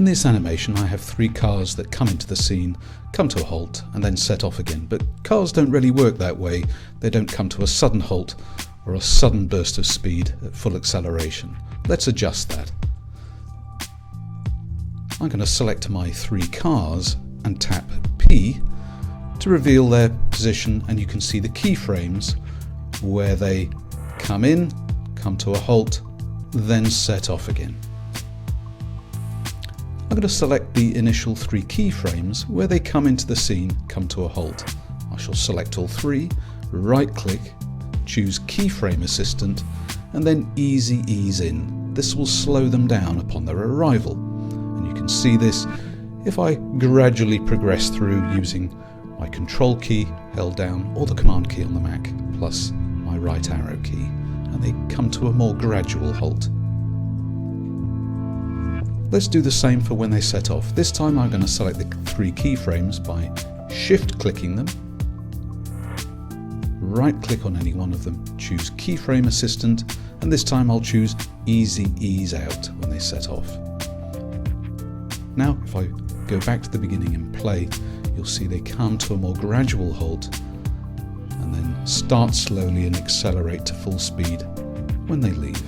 this animation I have 3 cars that come into the scene, come to a halt and then set off again, but cars don't really work that way. They don't come to a sudden halt or a sudden burst of speed at full acceleration. Let's adjust that. I'm going to select my 3 cars and tap P to reveal their position, and you can see the keyframes where they come in, come to a halt, then set off again. I'm going to select the initial 3 keyframes where they come into the scene, come to a halt. I shall select all 3, right click, choose Keyframe Assistant, and then Easy Ease In. This will slow them down upon their arrival. And you can see this if I gradually progress through using my Control key held down or the Command key on the Mac plus my right arrow key, and they come to a more gradual halt. Let's do the same for when they set off. This time I'm going to select the 3 keyframes by shift clicking them, right click on any one of them, choose Keyframe Assistant, and this time I'll choose Easy Ease Out when they set off. Now if I go back to the beginning and play, you'll see they come to a more gradual halt and then start slowly and accelerate to full speed when they leave.